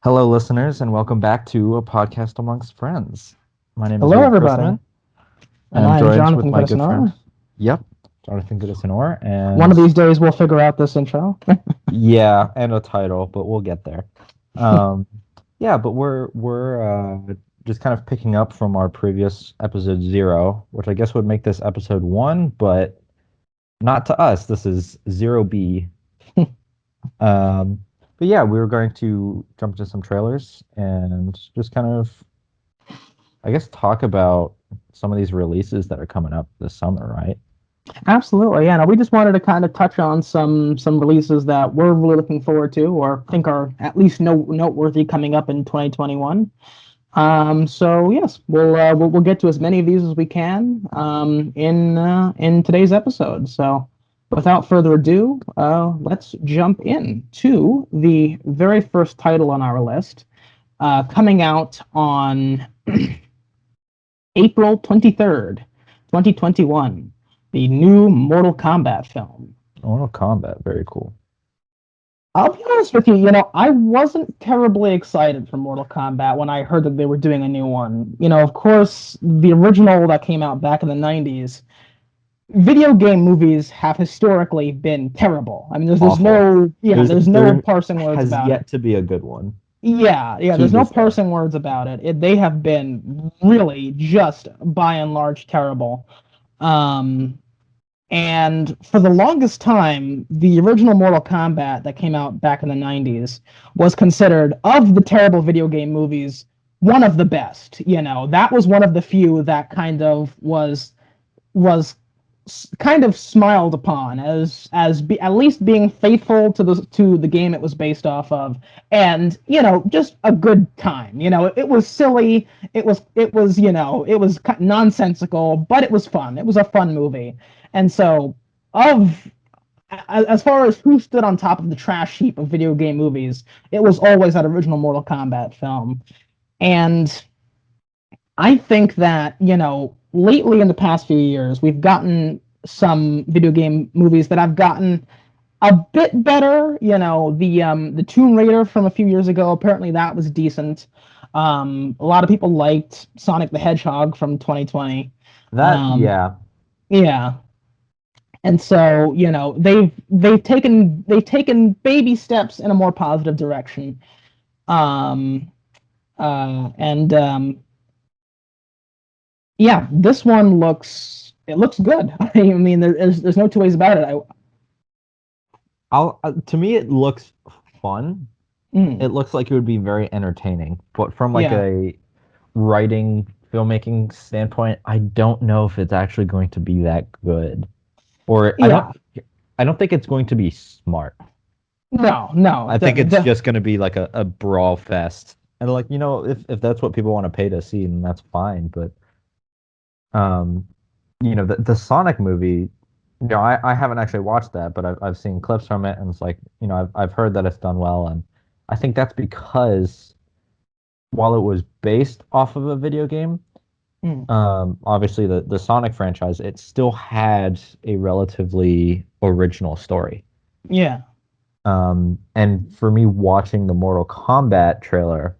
Hello, listeners, and welcome back to a podcast amongst friends. My name is Hello, Luke everybody, Chrisman, and and I'm I am joined with Jonathan my good friend, Goodison-Orr. yep, Jonathan Goodison-Orr, One and of these days, we'll figure out this intro. yeah, and a title, but we'll get there. Um, yeah, but we're just kind of picking up from our previous episode 0, which I guess would make this episode 1, but not to us. This is 0B. Um, but yeah, we were going to jump into some trailers and just kind of I guess talk about some of these releases that are coming up this summer, right? Absolutely, yeah. No, we just wanted to kind of touch on some releases that we're really looking forward to, or think are at least noteworthy coming up in 2021. So yes, we'll get to as many of these as we can in today's episode. So without further ado, let's jump in to the very first title on our list, coming out on April 23rd, 2021, the new Mortal Kombat film. Mortal Kombat, very cool. I'll be honest with you, I wasn't terribly excited for Mortal Kombat when I heard that they were doing a new one. Of course, the original that came out back in the 90s, video game movies have historically been terrible. I mean, there's Awful. no, yeah, There's there's no there parsing words has about it. yet to be a good one Yeah, to there's no this day. parsing words about it. They have been really just by and large terrible. Um, And for the longest time, the original Mortal Kombat that came out back in the 90s was considered, of the terrible video game movies, one of the best. That was one of the few that kind of was kind of smiled upon as at least being faithful to the game it was based off of, and just a good time. It was silly, it was nonsensical, but it was fun. It was a fun movie. And so, of as far as who stood on top of the trash heap of video game movies, it was always that original Mortal Kombat film. And I think that, lately in the past few years, we've gotten some video game movies that have gotten a bit better. The Tomb Raider from a few years ago, apparently that was decent. A lot of people liked Sonic the Hedgehog from 2020. That Um, yeah, yeah. And so, they've taken baby steps in a more positive direction. Um, and Yeah, this one looks good. I mean, there's no two ways about it. I'll to me it looks fun. It Mm, looks like it would be very entertaining, but from like yeah, a writing filmmaking standpoint, I don't know if it's actually going to be that good. Or yeah, I don't think it's going to be smart. no, no, I think it's just going to be like a brawl fest. And like, if that's what people want to pay to see, then that's fine. But um, the Sonic movie, I haven't actually watched that, but I've seen clips from it, and it's like, I've heard that it's done well, and I think that's because while it was based off of a video game, mm, obviously the Sonic franchise, it still had a relatively original story. yeah, And for me watching the Mortal Kombat trailer,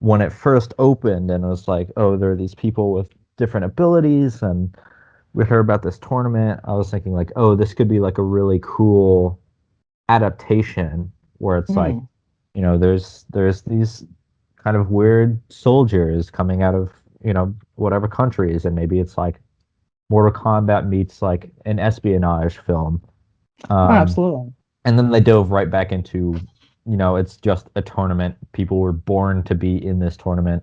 when it first opened and it was like, oh, there are these people with different abilities, and we heard about this tournament, I was thinking like, oh, this could be like a really cool adaptation where it's like, mm, there's these kind of weird soldiers coming out of, whatever countries, and maybe it's like Mortal Kombat meets like an espionage film. Um, absolutely, and then they dove right back into, it's just a tournament. People were born to be in this tournament,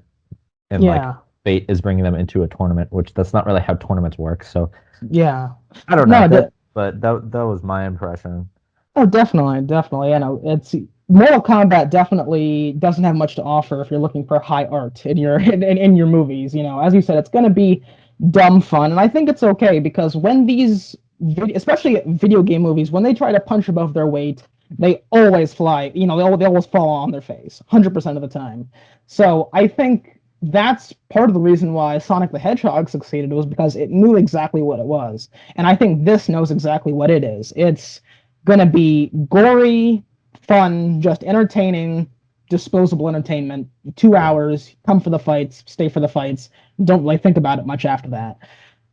and like yeah, fate is bringing them into a tournament, which that's not really how tournaments work. So yeah. I don't know No, that, but that was my impression. oh, definitely, definitely. It's Mortal Kombat definitely doesn't have much to offer if you're looking for high art in your in your movies. As you said, it's going to be dumb fun, and I think it's okay because when these, especially video game movies, when they try to punch above their weight, they always fly. They always fall on their face, 100% of the time. So I think that's part of the reason why Sonic the Hedgehog succeeded, was because it knew exactly what it was, and I think this knows exactly what it is. It's gonna be gory, fun, just entertaining, disposable entertainment. 2 Yeah. hours, come for the fights, stay for the fights. Don't really think about it much after that.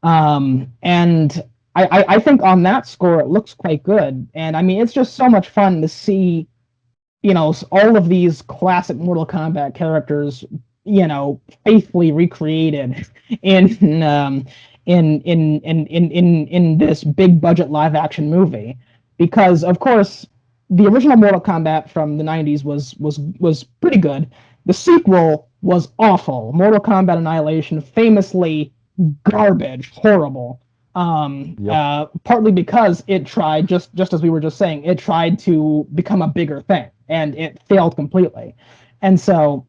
And I think on that score, it looks quite good. And I mean, it's just so much fun to see, all of these classic Mortal Kombat characters, faithfully recreated in in this big budget live action movie. Because of course, the original Mortal Kombat from the '90s was pretty good. The sequel was awful. Mortal Kombat Annihilation, famously garbage, horrible. Yep. Partly because it tried, just as we were just saying, it tried to become a bigger thing, and it failed completely. And so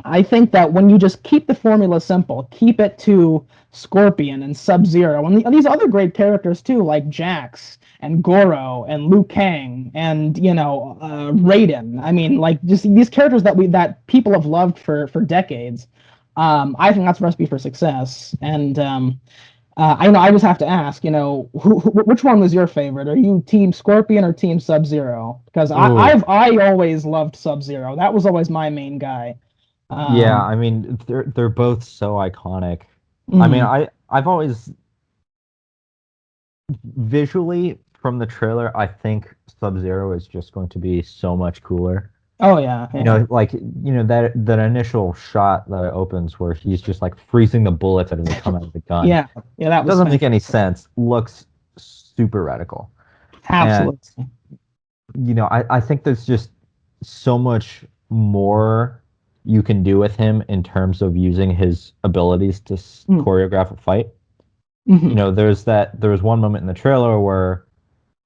I think that when you just keep the formula simple, keep it to Scorpion and Sub Zero, and these other great characters too, like Jax and Goro and Liu Kang and Raiden. I mean, like just these characters that people have loved for decades. I think that's a recipe for success. And I know I just have to ask, which one was your favorite? Are you Team Scorpion or Team Sub Zero? Because Oh, I always loved Sub Zero. That was always my main guy. yeah. Um, I mean, they're both so iconic. I mean, mhm. I've always visually from the trailer, I think Sub-Zero is just going to be so much cooler. Oh yeah, yeah, Like that initial shot that opens where he's just like freezing the bullets as they come out of the gun. yeah, yeah. That was Doesn't make any fantastic. sense. Looks super radical. And Absolutely. I think there's just so much more you can do with him in terms of using his abilities to choreograph a fight. Mm-hmm. There was one moment in the trailer where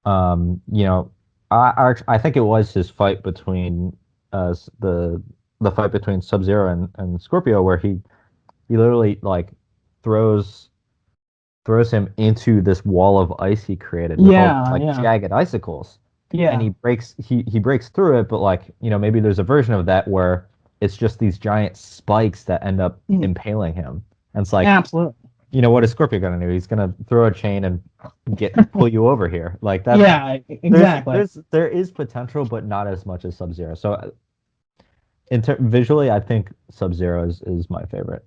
you know, I think it was his fight between the fight between Sub-Zero and Scorpio where he literally like throws throws him into this wall of ice he created with all Yeah, like yeah, jagged icicles. And yeah. he breaks through it, but like, maybe there's a version of that where it's just these giant spikes that end up Mhm. impaling him. And it's like, Absolutely. what is Scorpio gonna do? He's gonna throw a chain and pull you over here. Like that's Yeah, exactly. there is potential, but not as much as Sub Zero. So visually, I think Sub Zero is my favorite.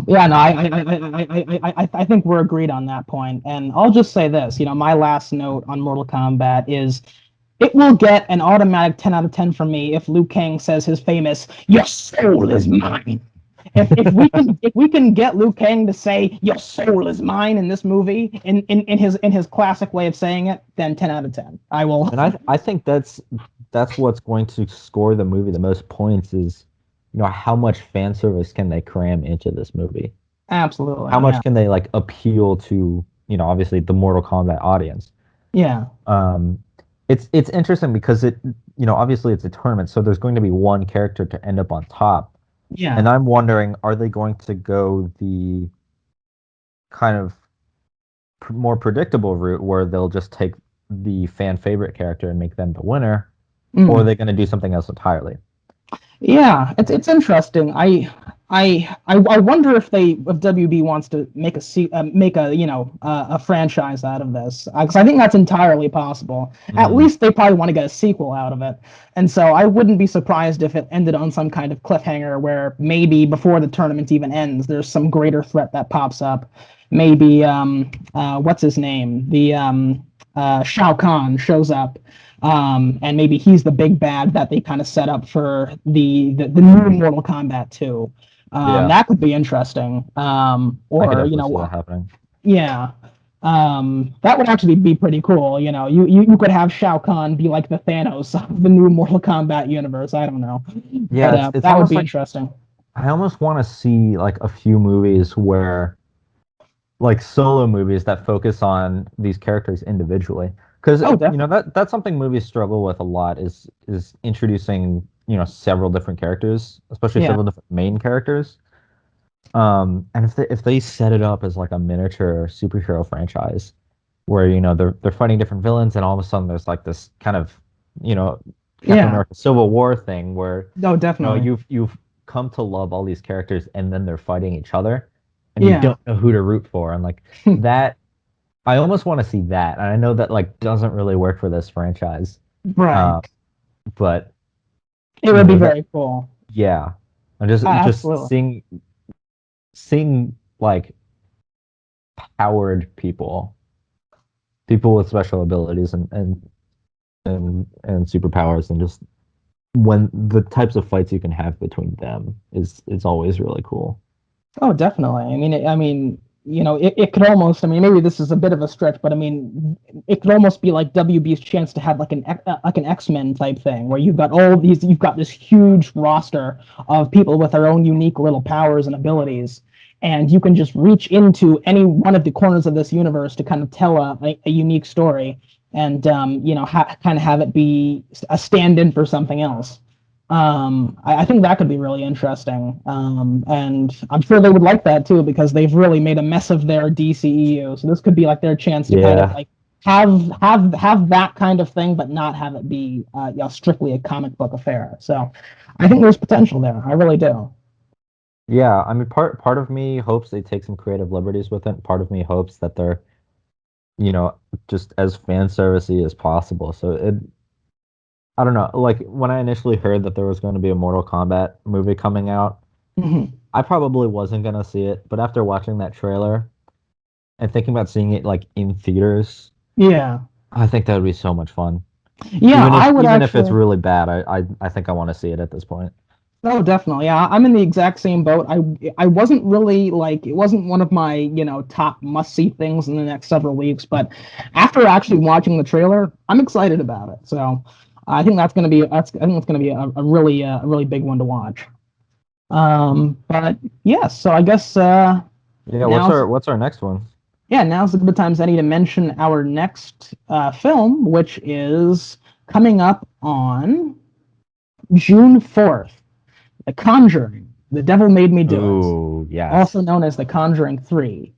Yeah, no, I think we're agreed on that point. And I'll just say this, my last note on Mortal Kombat is it will get an automatic 10 out of 10 from me if Liu Kang says his famous "Your soul is mine." If we can get Liu Kang to say "Your soul is mine" in this movie in his classic way of saying it, then 10 out of 10. I will. And I think that's what's going to score the movie the most points is, how much fan service can they cram into this movie? How Absolutely, much yeah, can they like appeal to, obviously the Mortal Kombat audience? yeah, Um, it's interesting because obviously it's a tournament, so there's going to be one character to end up on top. yeah. And I'm wondering, are they going to go the kind of more predictable route where they'll just take the fan favorite character and make them the winner, or are Mm. they going to do something else entirely? Yeah, it's interesting. I wonder if WB wants to make a franchise out of this, because I think that's entirely possible. At Mm, least they probably want to get a sequel out of it, and so I wouldn't be surprised if it ended on some kind of cliffhanger where maybe before the tournament even ends, there's some greater threat that pops up. Maybe what's his name? The Shao Kahn shows up, and maybe he's the big bad that they kind of set up for the new Mortal Kombat 2. yeah, That could be interesting. I could Or definitely see that happening. yeah, that would actually be pretty cool. You could have Shao Kahn be like the Thanos of the new Mortal Kombat universe. I don't know, but Yeah, it's that would almost be like interesting. I almost want to see like a few movies where like solo movies that focus on these characters individually. Because Oh, definitely. that's something movies struggle with a lot is introducing, several different characters, especially Yeah, several different main characters. And if they set it up as like a miniature superhero franchise where, they're fighting different villains and all of a sudden there's like this kind of, you know, Captain yeah. America Civil War thing where, No, definitely. you've come to love all these characters and then they're fighting each other and you Yeah. don't know who to root for. And like that, I almost want to see that. And I know that like doesn't really work for this franchise. Right. Uh, but It would be very cool. yeah, and just Absolutely. seeing like powered people with special abilities and superpowers, and just when the types of fights you can have between them is always really cool. Oh, definitely. It could almost, maybe this is a bit of a stretch, but I mean, it could almost be like WB's chance to have like an X-Men type thing where you've got this huge roster of people with their own unique little powers and abilities, and you can just reach into any one of the corners of this universe to kind of tell a unique story and kind of have it be a stand-in for something else. I think that could be really interesting. And I'm sure they would like that too because they've really made a mess of their DCEU. So this could be like their chance to kind of Yeah, like have that kind of thing, but not have it be strictly a comic book affair. So I think there's potential there. I really do. yeah. I mean, part of me hopes they take some creative liberties with it. Part of me hopes that they're, you know, just as fan servicey as possible. So I don't know. Like when I initially heard that there was going to be a Mortal Kombat movie coming out, Mhm. I probably wasn't gonna see it. But after watching that trailer and thinking about seeing it like in theaters, Yeah. I think that would be so much fun. Yeah, I would Even if it's actually. really bad, I think I want to see it at this point. Oh, definitely. Yeah, I'm in the exact same boat. I wasn't really like it wasn't one of my, top must-see things in the next several weeks, but after actually watching the trailer, I'm excited about it. So I think that's gonna be a really big one to watch. But yes, so I guess Yeah, now's what's our next one? now's the good times I need to mention our next film, which is coming up on June 4th. The Conjuring, The Devil Made Me Do It, Ooh, also yes. known as The Conjuring 3.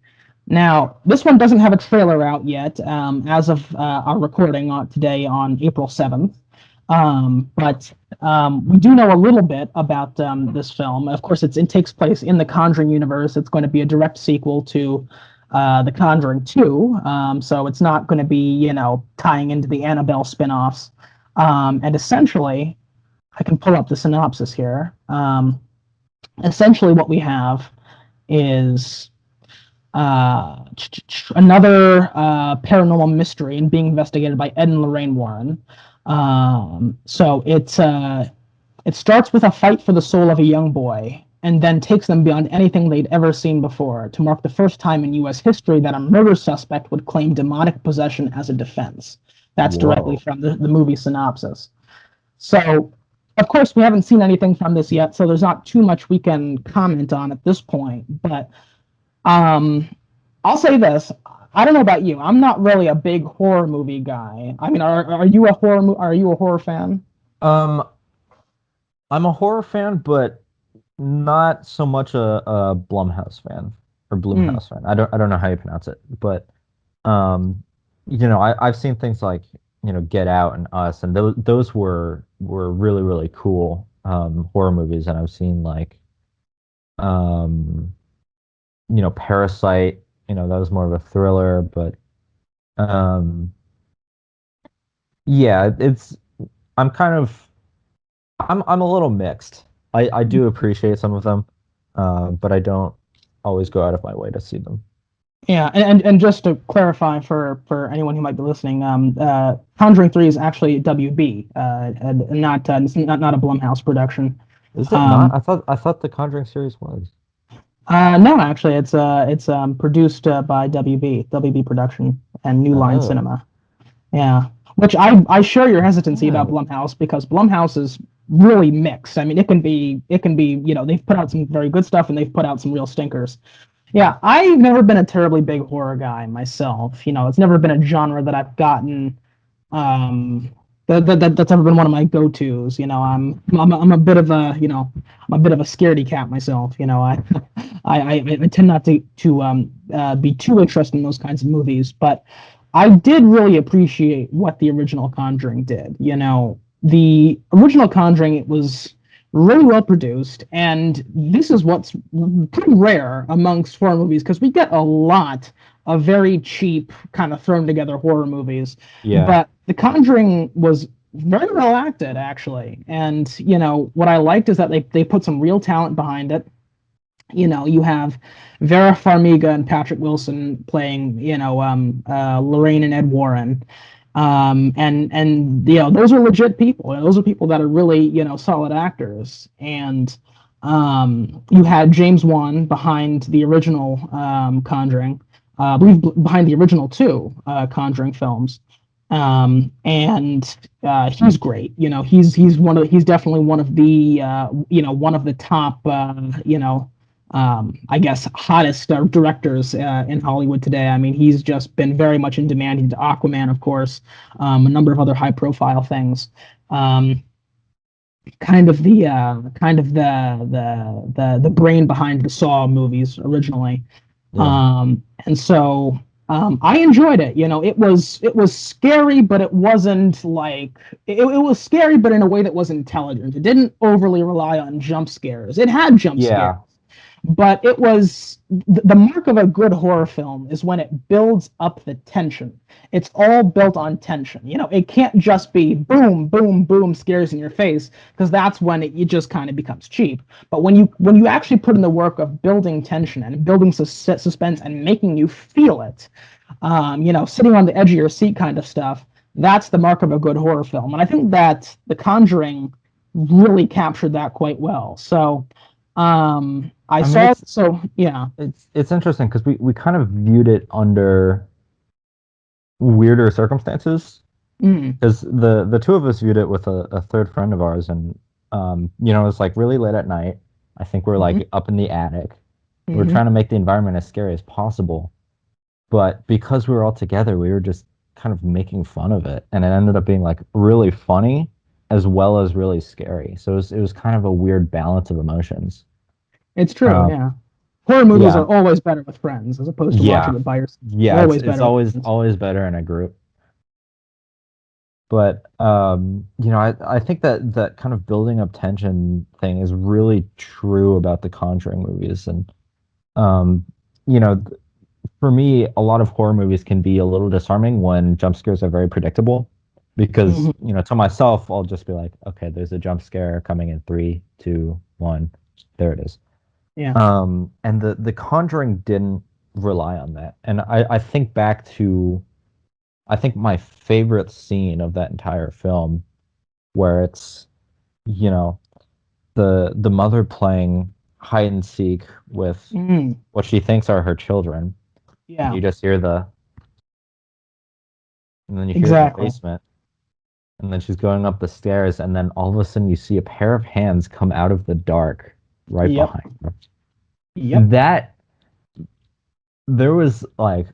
Now, this one doesn't have a trailer out yet, as of our recording today on April 7th. But we do know a little bit about this film. Of course, it takes place in the Conjuring universe. It's going to be a direct sequel to The Conjuring 2. So it's not going to be, tying into the Annabelle spin-offs. And essentially, I can pull up the synopsis here. Essentially, what we have is another paranormal mystery and being investigated by Ed and Lorraine Warren. It starts with a fight for the soul of a young boy, and then takes them beyond anything they'd ever seen before to mark the first time in U.S. history that a murder suspect would claim demonic possession as a defense. That's directly Whoa. from the movie synopsis. So, of course, we haven't seen anything from this yet, so there's not too much we can comment on at this point. But um, I'll say this: I don't know about you. I'm not really a big horror movie guy. I mean, are you a horror fan? Um, I'm a horror fan, but not so much a Blumhouse fan or Mm, Bloomhouse fan. I don't know how you pronounce it, but um, I've seen things like, Get Out and Us, and those were really, really cool horror movies. And I've seen like um, Parasite, that was more of a thriller, but um, yeah, I'm kind of I'm a little mixed. I do appreciate some of them, but I don't always go out of my way to see them. yeah, and just to clarify for anyone who might be listening, Conjuring 3 is actually WB, and not it's not a Blumhouse production. Is it not? Um, I thought the Conjuring series was. no, actually, it's produced by WB Production and New Line Oh. Cinema. Yeah, which I share your hesitancy about Oh. Blumhouse because Blumhouse is really mixed. I mean, it can be they've put out some very good stuff and they've put out some real stinkers. Yeah, I've never been a terribly big horror guy myself. It's never been a genre that I've gotten um that's ever been one of my go-tos. I'm a bit of I'm a bit of a scaredy cat myself. I tend not to be too interested in those kinds of movies, but I did really appreciate what the original Conjuring did. The original Conjuring, it was really well produced, and this is what's pretty rare amongst horror movies because we get a lot of very cheap kind of thrown together horror movies, Yeah. but The Conjuring was very well acted, actually. And what I liked is that they put some real talent behind it. You have Vera Farmiga and Patrick Wilson playing, Lorraine and Ed Warren. And those are legit people. Those are people that are really, solid actors. And you had James Wan behind the original Conjuring, I believe behind the original two Conjuring films. And he's great. He's definitely one of the one of the top I guess hottest directors in Hollywood today. I mean, he's just been very much in demand. He's Aquaman, of course, a number of other high-profile things. Um, kind of the brain behind the Saw movies originally. Yeah. And so I enjoyed it. It was scary, but it wasn't like it was scary, but in a way that was intelligent. It didn't overly rely on jump scares. It had jump scares, Yeah. but it was the mark of a good horror film is when it builds up the tension. It's all built on tension. It can't just be boom, boom, boom scares in your face, because that's when it just kind of becomes cheap. But when you actually put in the work of building tension and building suspense and making you feel it, sitting on the edge of your seat kind of stuff, that's the mark of a good horror film. And I think that The Conjuring really captured that quite well. So I I mean, saw it. So yeah. it's interesting because we kind of viewed it under weirder circumstances Mm, because the two of us viewed it with a third friend of ours, and it's like really late at night. I think we're hmm like up in the attic. We're hmm trying to make the environment as scary as possible, but because we were all together, we were just kind of making fun of it, and it ended up being like really funny as well as really scary. So it was kind of a weird balance of emotions. It's true. Um, Yeah. Horror movies yeah, are always better with friends as opposed to watching yeah, it by yourself. yeah. It's Always it's better with always friends. always better in a group. But I think that kind of building up tension thing is really true about the Conjuring movies. And um, you know, th- for me, a lot of horror movies can be a little disarming when jump scares are very predictable. Because, Hmm to myself, I'll just be like, okay, there's a jump scare coming in three, two, one. There it is. Yeah. And the Conjuring didn't rely on that. And I think back to I think my favorite scene of that entire film where it's, you know, the mother playing hide and seek with Mm, what she thinks are her children. And yeah. you just hear and then you hear the Exactly. basement, and then she's going up the stairs, and then all of a sudden you see a pair of hands come out of the dark right Yep. behind her. Yep. That there was like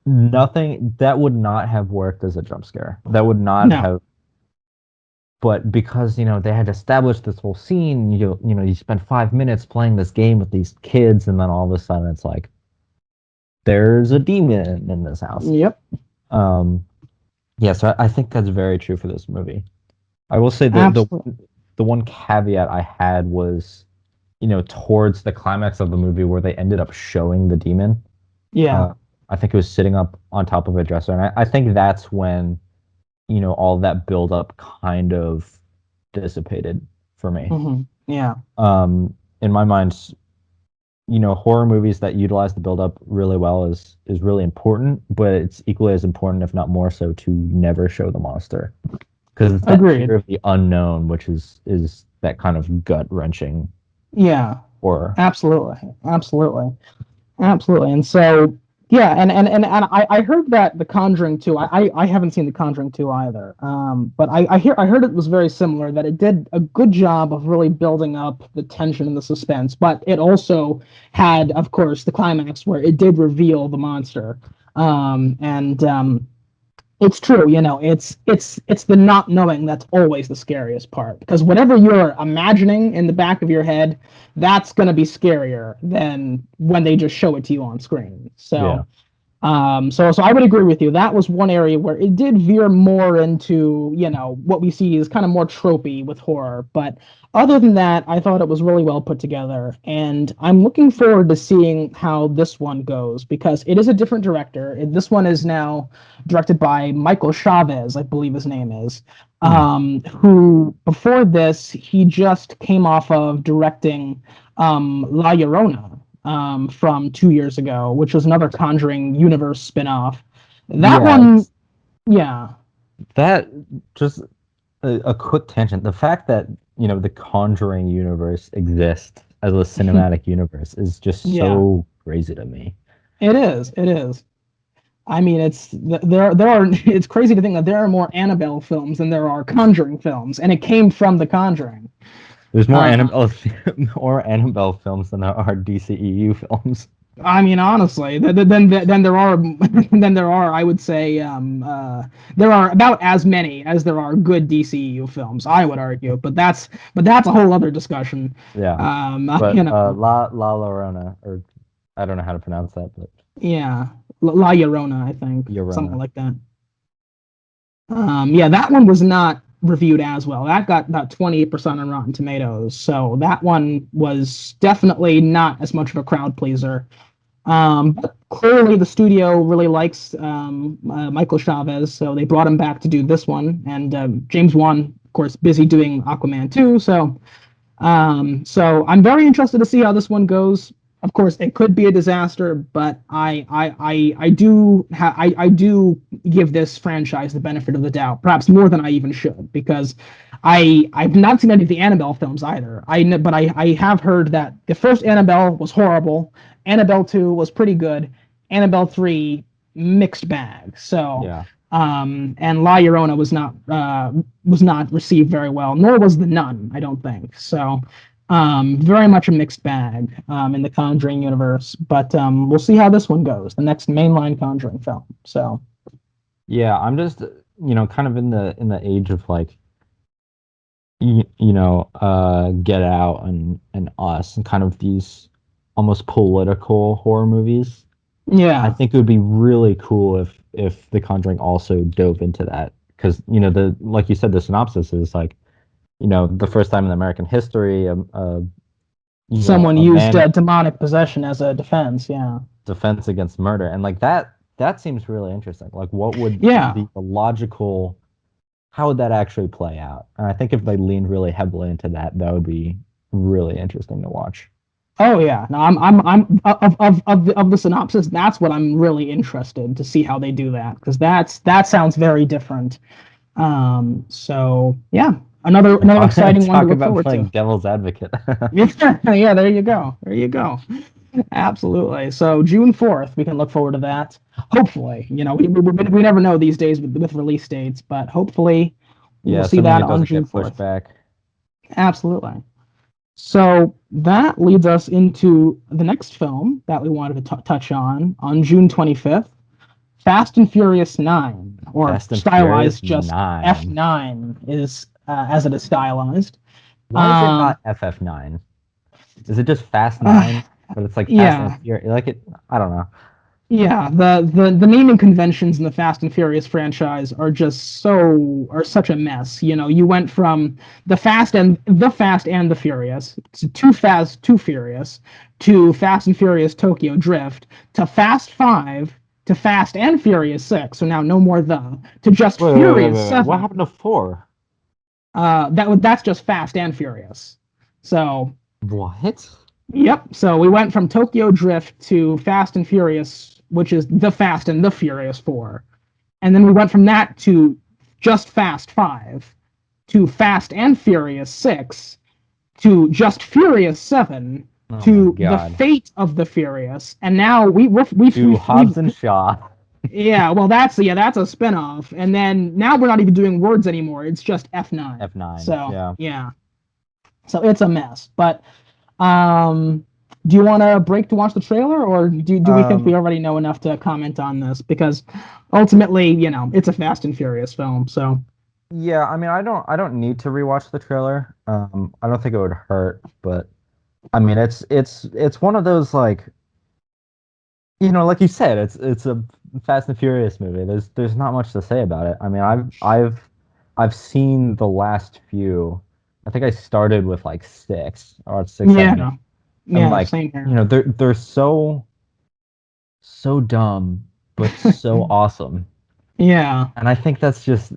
nothing that would not have worked as a jump scare. That would not No. have, but because they had established this whole scene, you spend 5 minutes playing this game with these kids, and then all of a sudden it's like there's a demon in this house. Yep. Um, yeah, so I think that's very true for this movie. I will say that the Absolutely. the one caveat I had was, towards the climax of the movie where they ended up showing the demon. Yeah. Uh, I think it was sitting up on top of a dresser, and I think that's when all that buildup kind of dissipated for me. Yeah. In my mind, horror movies that utilize the buildup really well is really important, but it's equally as important, if not more so, to never show the monster because it's that Agreed. fear of the unknown, which is that kind of gut wrenching Yeah. horror. Absolutely. Absolutely. Absolutely. And so, yeah, and I heard that The Conjuring 2, I haven't seen The Conjuring 2 either. But I heard it was very similar, that it did a good job of really building up the tension and the suspense, but it also had, of course, the climax where it did reveal the monster. And it's true, it's the not knowing that's always the scariest part, because whatever you're imagining in the back of your head, that's going to be scarier than when they just show it to you on screen. Yeah. So So I would agree with you. That was one area where it did veer more into, what we see is kind of more tropey with horror. But other than that, I thought it was really well put together. And I'm looking forward to seeing how this one goes because it is a different director. This one is now directed by Michael Chavez, I believe his name is, Hmm. who before this, he just came off of directing La Llorona from 2 years ago, which was another Conjuring universe spinoff. That Yeah, one, yeah, that just a quick tangent. The fact that, the Conjuring universe exists as a cinematic universe is just yeah, so crazy to me. it is. It is. I mean, there are. It's crazy to think that there are more Annabelle films than there are Conjuring films, and it came from The Conjuring. There's more Uh, Annabelle more Annabelle films than there are DCEU films. I mean, honestly, then there are then there are. I would say there are about as many as there are good DCU films. I would argue, but that's a whole other discussion. Yeah. Um, But you know, La Llorona, or I don't know how to pronounce that, but yeah, La Llorona, I think, something Llorona. like that. Yeah, that one was not reviewed as well. That got about 28% on Rotten Tomatoes, so that one was definitely not as much of a crowd pleaser. But clearly, the studio really likes Michael Chavez, so they brought him back to do this one. And James Wan, of course, busy doing Aquaman 2. So I'm very interested to see how this one goes. Of course, it could be a disaster, but I do give this franchise the benefit of the doubt, perhaps more than I even should, because I've not seen any of the Annabelle films either. But I have heard that the first Annabelle was horrible. Annabelle 2 was pretty good. Annabelle 3 mixed bag. So Yeah. and La Llorona was not received very well, nor was The Nun, I don't think. So very much a mixed bag in the Conjuring universe. But we'll see how this one goes, the next mainline Conjuring film. So Yeah, I'm just, kind of in the age of like, Get Out and Us and kind of these almost political horror movies. I yeah. think it would be really cool if The Conjuring also dove into that because the like you said the synopsis is like the first time in American history Someone a used man demonic possession as a defense. Yeah. defense against murder and like that seems really interesting. Like what would Yeah. be the logical how would that actually play out? And I think if they leaned really heavily into that, that would be really interesting to watch. Oh yeah. No, I'm of the synopsis. That's what I'm really interested to see how they do that because that sounds very different. So yeah, another exciting one to Talk look about forward playing to. devil's advocate. Yeah, yeah, there you go. There you go. Absolutely. So June 4th, we can look forward to that. Hopefully, we never know these days with release dates, but hopefully we Yeah, will see assuming that it on doesn't June get pushed 4th. back. Absolutely. So that leads us into the next film that we wanted to touch on June 25th, Fast and Furious 9, or Fast and Furious stylized just 9. F9 is as it is stylized. Why is it Um, not FF9? Is it just Fast uh, 9? But it's like Fast and yeah, Furious. Like it, I don't know. yeah. The naming conventions in the Fast and Furious franchise are such a mess. You went from the Fast and the Furious to Too Fast, Too Furious to Fast and Furious Tokyo Drift to Fast Five to Fast and Furious Six. So now no more to just Furious Wait. What Seven. happened to 4? That's just Fast and Furious. So What? yep. So we went from Tokyo Drift to Fast and Furious, which is the Fast and the Furious 4. And then we went from that to just Fast 5 to Fast and Furious 6 to just Furious 7 Oh my to the God. Fate of the Furious. And now To Hobbs and Shaw. yeah, well that's a spinoff. And then now we're not even doing words anymore. It's just F9. F9. So, Yeah. yeah. So it's a mess. But um, do you want to break to watch the trailer, or do we think we Um, already know enough to comment on this? Because ultimately, it's a Fast and Furious film. So yeah, I mean, I don't need to rewatch the trailer. I don't think it would hurt, but I mean, it's one of those like like you said, it's a Fast and Furious movie. There's not much to say about it. I mean, I've seen the last few. I think I started with like six or six, seven, eight, Yeah, and yeah, like same here. they're so dumb but so awesome. Yeah, And I think that's just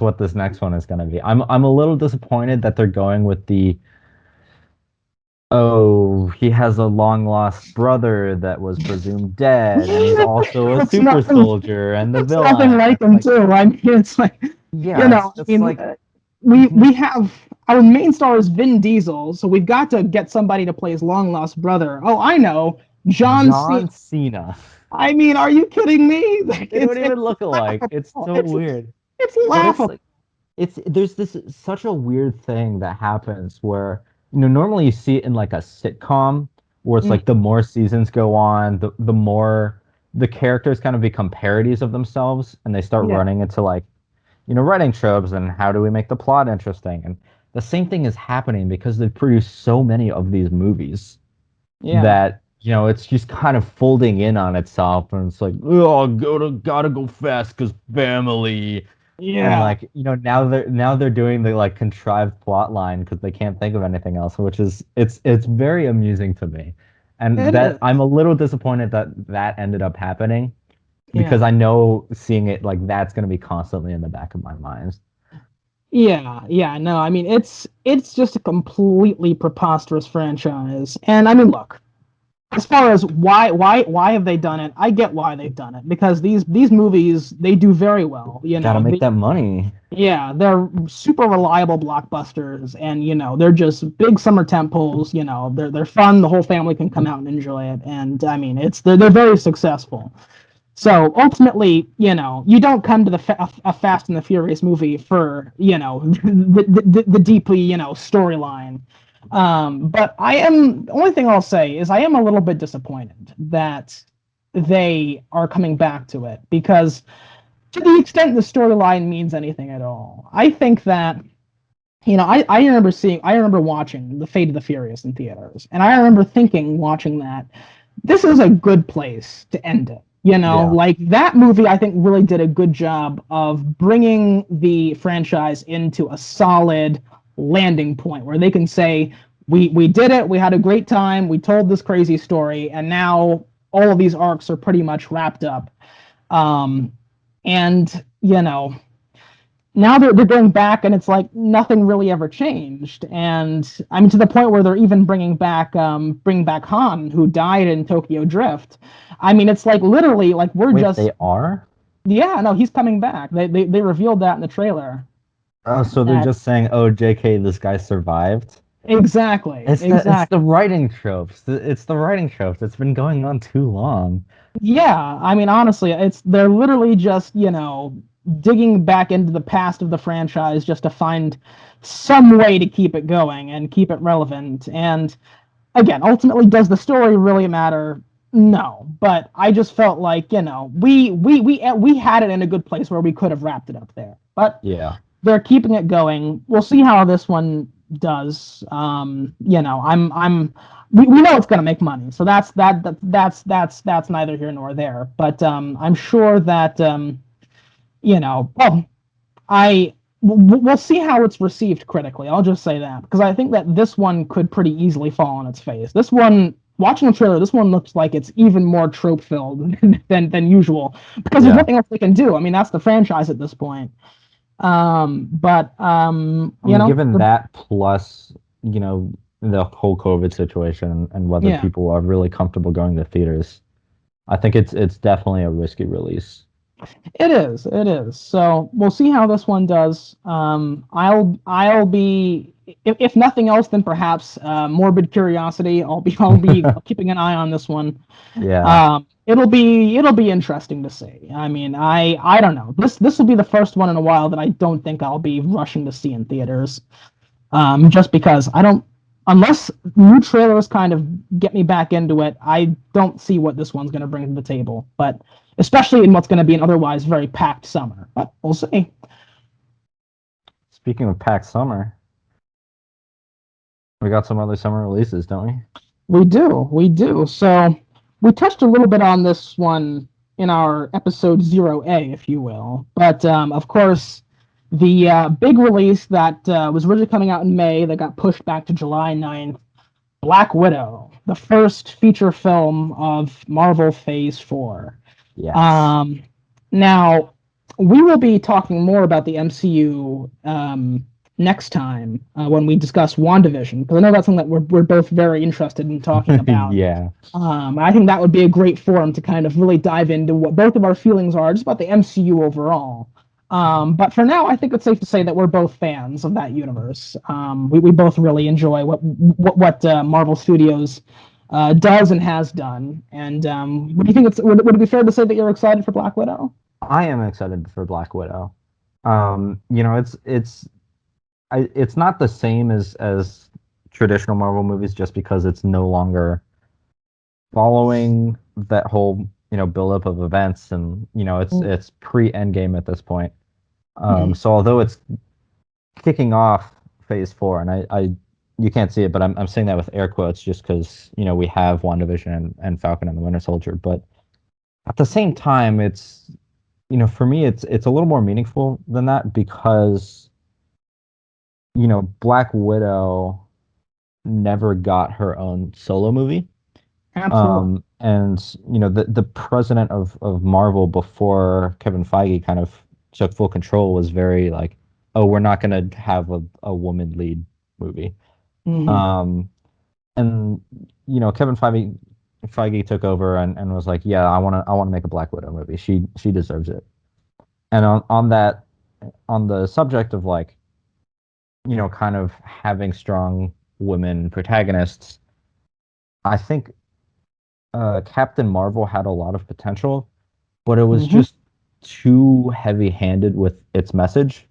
what this next one is going to be. I'm a little disappointed that they're going with the oh, he has a long lost brother that was presumed dead, and he's yeah, also a it's super nothing. soldier and the It's nothing villain. like It's him like, too. I mean, it's like, yeah, it's I it's mean, like we have our main star is Vin Diesel, so we've got to get somebody to play his long lost brother. Oh, I know, John Cena. John Cena. I mean, are you kidding me? Like, They don't even it's look alike. It's laughable. so weird. It's But it's laughable. like it's there's this such a weird thing that happens where normally you see it in like a sitcom where it's Mm, like the more seasons go on, the more the characters kind of become parodies of themselves and they start yeah, running into like writing tropes and how do we make the plot interesting? And the same thing is happening because they've produced so many of these movies yeah, that it's just kind of folding in on itself and it's like, oh, gotta go fast because family. And yeah. like, now they're doing the like contrived plot line because they can't think of anything else, which is it's very amusing to me. And It that I'm is. a little disappointed that that ended up happening because Yeah. I know seeing it like that's going to be constantly in the back of my mind. Yeah, yeah, no, I mean it's just a completely preposterous franchise. And I mean, look, as far as why have they done it? I get why they've done it because these movies they do very well. Got to make that money. Yeah, they're super reliable blockbusters, and they're just big summer temples. They're fun. The whole family can come out and enjoy it, and I mean they're very successful. So ultimately, you don't come to a Fast and the Furious movie for the deeply storyline. But the only thing I'll say is I am a little bit disappointed that they are coming back to it because to the extent the storyline means anything at all, I think that I remember watching The Fate of the Furious in theaters, and I remember thinking watching that this is a good place to end it. Yeah. Like that movie, I think really did a good job of bringing the franchise into a solid landing point where they can say, we did it, we had a great time, we told this crazy story, and now all of these arcs are pretty much wrapped up. Um, and now they're going back and it's like nothing really ever changed, and I mean to the point where they're even bringing back Han who died in Tokyo Drift. I mean it's like literally like we're Wait, just they are? yeah, no, he's coming back. They revealed that in the trailer. Oh, so they're That just saying, "Oh, JK, this guy survived." exactly, It's the exactly. writing tropes. It's the writing tropes. It's been going on too long. Yeah, I mean honestly they're literally just digging back into the past of the franchise just to find some way to keep it going and keep it relevant. And again, ultimately, does the story really matter? No, but I just felt like we had it in a good place where we could have wrapped it up there. But Yeah. they're keeping it going. We'll see how this one does. We know it's going to make money, so that's neither here nor there. But I'm sure that well, we'll see how it's received critically. I'll just say that because I think that this one could pretty easily fall on its face. This one, watching the trailer, this one looks like it's even more trope filled than usual because there's Yeah. nothing else they can do. I mean, that's the franchise at this point. But I mean, given that plus, the whole COVID situation and whether yeah, people are really comfortable going to theaters, I think it's definitely a risky release. it is. It is. So we'll see how this one does. I'll be if nothing else, then perhaps morbid curiosity. I'll be keeping an eye on this one. Yeah. It'll be interesting to see. I mean, I don't know. This will be the first one in a while that I don't think I'll be rushing to see in theaters. Just because I don't, unless new trailers kind of get me back into it, I don't see what this one's going to bring to the table. But especially in what's going to be an otherwise very packed summer. But we'll see. Speaking of packed summer, we got some other summer releases, don't we? We do. So we touched a little bit on this one in our episode 0A, if you will. But of course, the big release that was originally coming out in May that got pushed back to July 9th, Black Widow, the first feature film of Marvel Phase 4. Yes. Um, Now, we will be talking more about the MCU next time when we discuss WandaVision, because I know that's something that we're both very interested in talking about. Yeah. I think that would be a great forum to kind of really dive into what both of our feelings are just about the MCU overall. But for now, I think it's safe to say that we're both fans of that universe. We both really enjoy what Marvel Studios does and has done. And what do you think? Would it be fair to say that you're excited for Black Widow? I am excited for Black Widow. It's not the same as traditional Marvel movies just because it's no longer following that whole, buildup of events, and it's pre-Endgame at this point. Mm-hmm. So although it's kicking off Phase 4, and I you can't see it, but I'm saying that with air quotes just because we have WandaVision and Falcon and the Winter Soldier, but at the same time, for me, it's a little more meaningful than that because Black Widow never got her own solo movie. Absolutely. And the president of Marvel before Kevin Feige kind of took full control was very like, oh, we're not gonna have a woman lead movie. Mm-hmm. Um, and Kevin Feige took over and was like, yeah, I wanna make a Black Widow movie. She deserves it. And on the subject of like, kind of having strong women protagonists, I think Captain Marvel had a lot of potential, but it was Mm-hmm. just too heavy-handed with its message,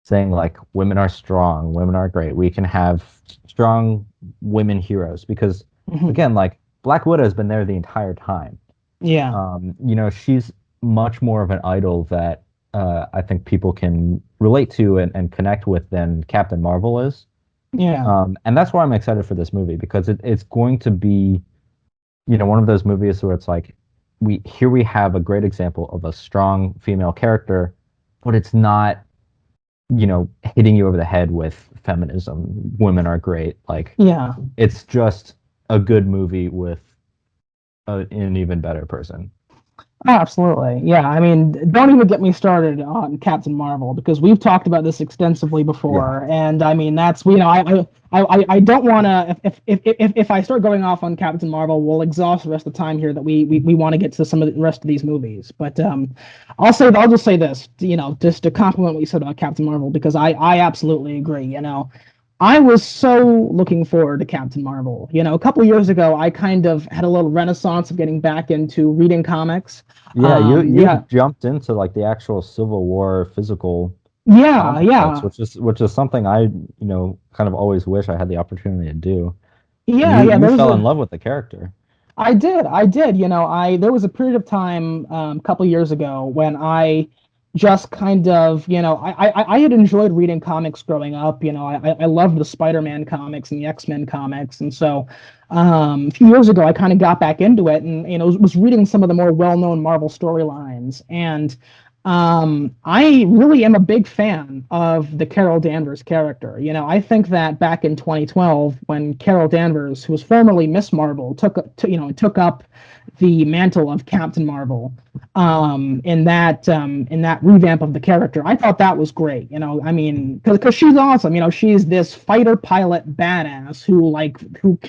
saying like women are strong, women are great. We can have strong women heroes because Mm-hmm. again, like Black Widow has been there the entire time. Yeah. She's much more of an idol that I think people can relate to and connect with than Captain Marvel is. Yeah. And that's why I'm excited for this movie because it's going to be, one of those movies where it's like we have a great example of a strong female character, but it's not, hitting you over the head with feminism. Women are great. Like Yeah. it's just a good movie with an even better person. Absolutely. Yeah. I mean, don't even get me started on Captain Marvel because we've talked about this extensively Yeah. before. And I mean, that's, I don't want to, if I start going off on Captain Marvel, we'll exhaust the rest of the time here that we want to get to some of the rest of these movies. But I'll just say this, just to compliment what you said about Captain Marvel because I absolutely agree. I was so looking forward to Captain Marvel. A couple years ago, I kind of had a little renaissance of getting back into reading comics. Yeah, Yeah, you've jumped into like the actual Civil War physical yeah, comic books, yeah, which is something I, kind of always wish I had the opportunity to do. And yeah, you yeah. you There was fell in a love with the character. I did. I there was a period of time a couple years ago when I just kind of, I had enjoyed reading comics growing up. I loved the Spider-Man comics and the X-Men comics, and so a few years ago I kind of got back into it and was reading some of the more well-known Marvel storylines and. I really am a big fan of the Carol Danvers character. I think that back in 2012, when Carol Danvers, who was formerly Miss Marvel, took up the mantle of Captain Marvel, in that revamp of the character, I thought that was great. I mean, because she's awesome. She's this fighter pilot badass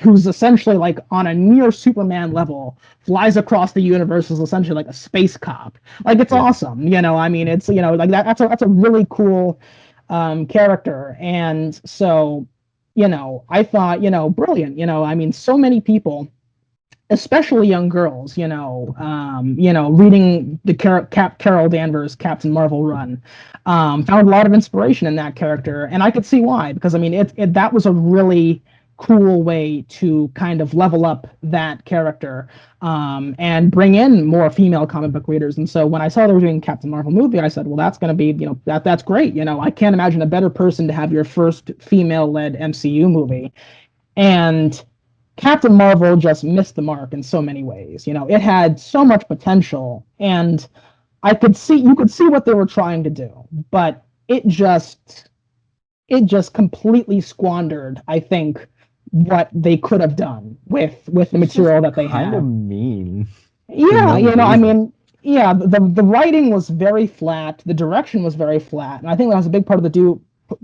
who's essentially like on a near Superman level, flies across the universe as essentially like a space cop. Like it's Yeah. awesome. I mean, it's like that's a really cool character, and so I thought brilliant. I mean, so many people, especially young girls, reading the Carol Danvers Captain Marvel run, found a lot of inspiration in that character, and I could see why because I mean that was a really cool way to kind of level up that character and bring in more female comic book readers. And so when I saw they were doing Captain Marvel movie, I said, well, that's going to be that's great. I can't imagine a better person to have your first female led MCU movie. And Captain Marvel just missed the mark in so many ways. It had so much potential, and you could see what they were trying to do, but it just completely squandered, I think, what they could have done with the It's just material that they kind of had. mean for Yeah, no I reason. mean, yeah, the writing was very flat, the direction was very flat, and I think that was a big part of the do.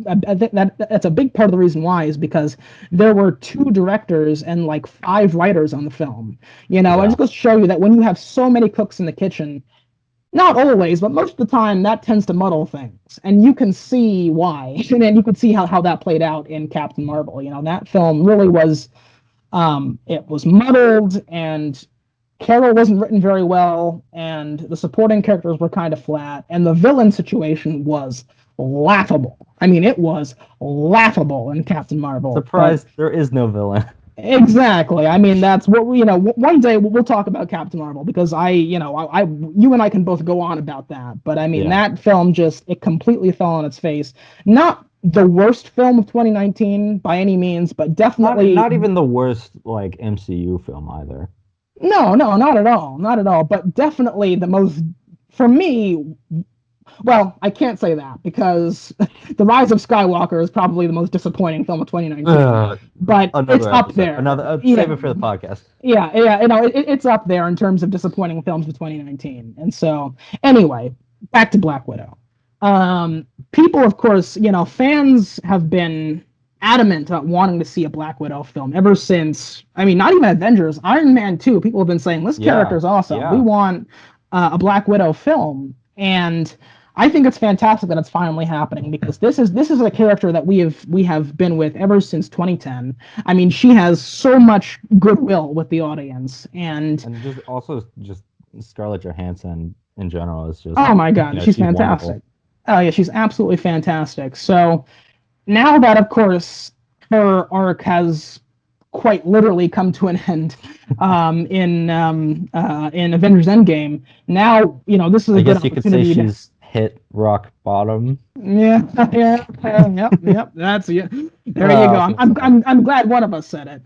I think that's a big part of the reason why is because there were two directors and like five writers on the film. It Yeah. just goes to show you that when you have so many cooks in the kitchen, not always, but most of the time, that tends to muddle things, and you can see why. And then you could see how that played out in Captain Marvel. That film really was it was muddled, and Carol wasn't written very well, and the supporting characters were kind of flat, and the villain situation was laughable. I mean, it was laughable in Captain Marvel, but Surprised there is no villain. exactly. I mean, that's what one day we'll talk about Captain Marvel because you and I can both go on about that. But I mean, Yeah. that film just it completely fell on its face. Not the worst film of 2019 by any means, but Not definitely not even the worst like MCU film either. no, no, not at all, not at all. But definitely the most for me. Well, I can't say that because The Rise of Skywalker is probably the most disappointing film of 2019. Uh, But it's Another up episode. there. Another save Yeah. it for the podcast. Yeah, yeah, it's up there in terms of disappointing films of 2019. And so, anyway, back to Black Widow. People, of course, fans have been adamant about wanting to see a Black Widow film ever since. I mean, not even Avengers, Iron Man 2. People have been saying this character Yeah. is awesome. We Yeah. want a Black Widow film, and I think it's fantastic that it's finally happening because this is a character that we have been with ever since 2010. I mean, she has so much goodwill with the audience, and And just also just Scarlett Johansson in general is just, oh my God, she's she's wonderful. fantastic. Oh yeah, she's absolutely fantastic. So now that, of course, her arc has quite literally come to an end in Avengers Endgame. Now, this is I a good guess you could say opportunity to. she's hit rock bottom. Yeah, yeah, yep. That's yeah. There you I go. was I'm, gonna I'm, say. I'm, I'm glad one of us said it.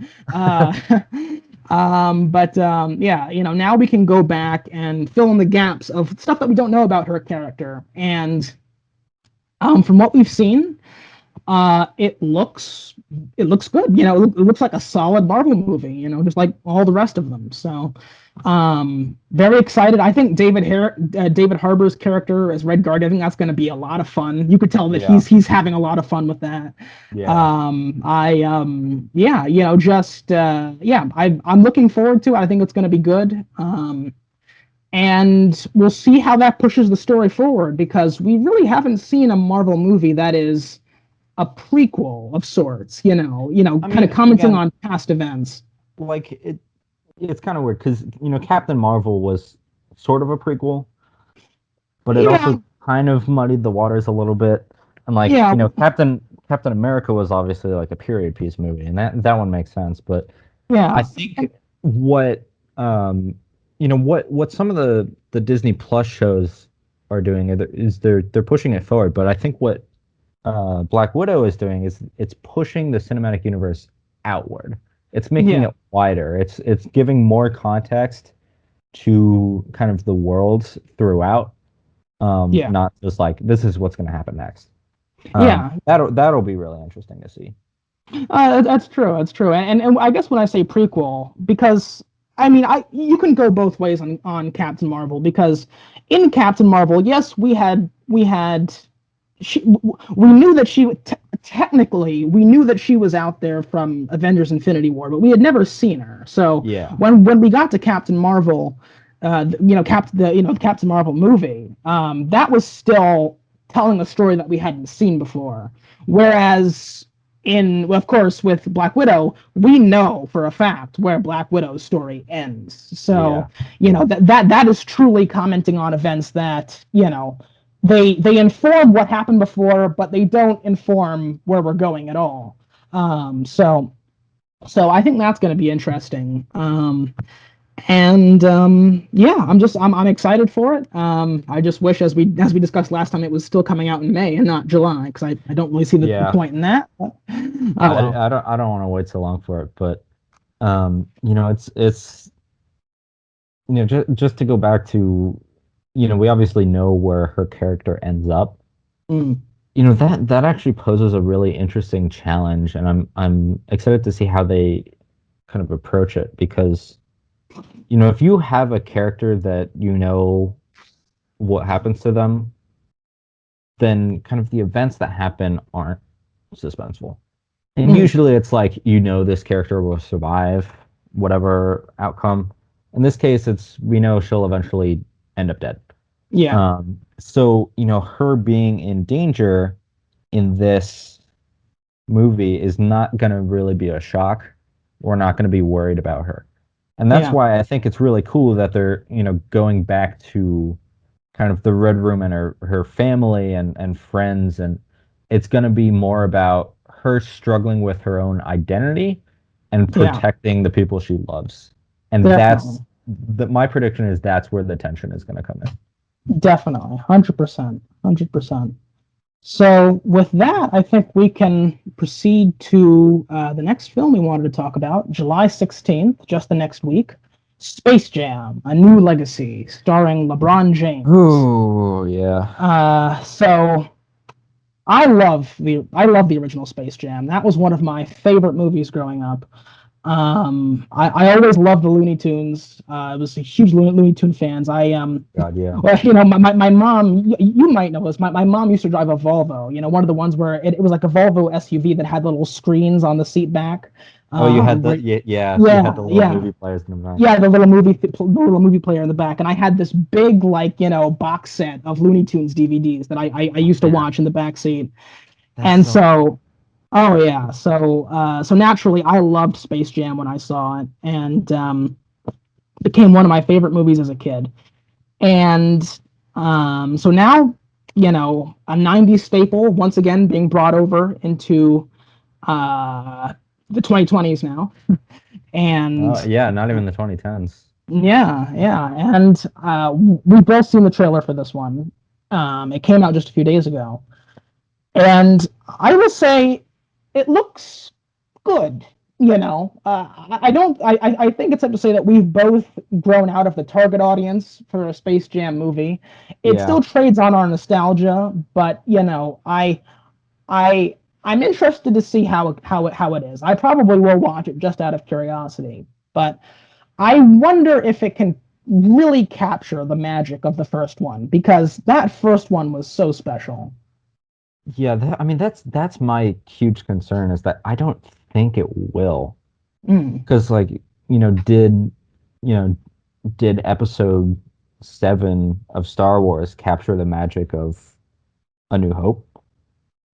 But yeah, now we can go back and fill in the gaps of stuff that we don't know about her character. And from what we've seen, it looks good. It looks like a solid Marvel movie. Just like all the rest of them. So, very excited. I think David Harbour's character as Red Guardian. I think that's going to be a lot of fun. You could tell that Yeah. he's having a lot of fun with that. Yeah. Yeah, just yeah, I'm looking forward to it. I think it's going to be good. And we'll see how that pushes the story forward because we really haven't seen a Marvel movie that is a prequel of sorts, I kind of mean, commenting again, on past events. like it's kind of weird because Captain Marvel was sort of a prequel, but it Yeah, also kind of muddied the waters a little bit. And like, yeah, Captain America was obviously like a period piece movie, and that one makes sense. But I yeah, think what what some of the Disney Plus shows are doing is they're pushing it forward. But I think what Black Widow is doing is it's pushing the cinematic universe outward. It's making yeah, it wider. It's giving more context to kind of the worlds throughout. yeah, Not just like this is what's going to happen next. yeah. That'll be really interesting to see. That's true. That's true. And I guess when I say prequel, because I mean, you can go both ways on Captain Marvel because in Captain Marvel, yes, we had we knew that technically we knew that she was out there from Avengers Infinity War, but we had never seen her. So Yeah, when we got to Captain Marvel, the Captain Marvel movie, that was still telling a story that we hadn't seen before. Whereas well, of course, with Black Widow, we know for a fact where Black Widow's story ends. yeah, So, that is truly commenting on events that, they inform what happened before, but they don't inform where we're going at all. So I think that's going to be interesting. And yeah, I'm excited for it. I just wish, as we discussed last time, it was still coming out in May and not July because I don't really see the yeah. point in that. But, oh well. I don't want to wait so long for it, but It's just to go back to, we obviously know where her character ends up. Mm, That actually poses a really interesting challenge, and I'm excited to see how they kind of approach it because, if you have a character that what happens to them, then kind of the events that happen aren't suspenseful. And mm, usually it's like, this character will survive whatever outcome. In this case, we know she'll eventually end up dead. yeah, So, her being in danger in this movie is not going to really be a shock. We're not going to be worried about her. And that's yeah, why I think it's really cool that they're, going back to kind of the Red Room and her family and friends. And it's going to be more about her struggling with her own identity and yeah, protecting the people she loves. And definitely, my prediction is that's where the tension is going to come in. definitely, 100%, 100%. So with that, I think we can proceed to the next film we wanted to talk about, July 16th, just the next week. Space Jam: A New Legacy, starring LeBron James. Oh, yeah. So I love the original Space Jam. That was one of my favorite movies growing up. I always loved the Looney Tunes. I was a huge Looney Tune fans. God, yeah. Well, my mom, you might know this. My mom used to drive a Volvo. One of the ones where it was like a Volvo SUV that had little screens on the seat back. Oh, you had Where, you had yeah, the little yeah, movie players in the back. yeah, the little movie player in the back, and I had this big like box set of Looney Tunes DVDs that I Oh used to man, watch in the back seat. that's And so so, oh yeah, so naturally, I loved Space Jam when I saw it, and became one of my favorite movies as a kid. And so now, a '90s staple once again being brought over into uh, the 2020s now, Oh and yeah, not even the 2010s. yeah, and we've both seen the trailer for this one. It came out just a few days ago, and I will say it looks good. I don't. I think it's safe to say that we've both grown out of the target audience for a Space Jam movie. It Yeah. still trades on our nostalgia, but I I'm interested to see how it is. I probably will watch it just out of curiosity, but I wonder if it can really capture the magic of the first one because that first one was so special. Yeah, I mean that's my huge concern is that I don't think it will. Mm, Because like, you know, did episode 7 of Star Wars capture the magic of A New Hope?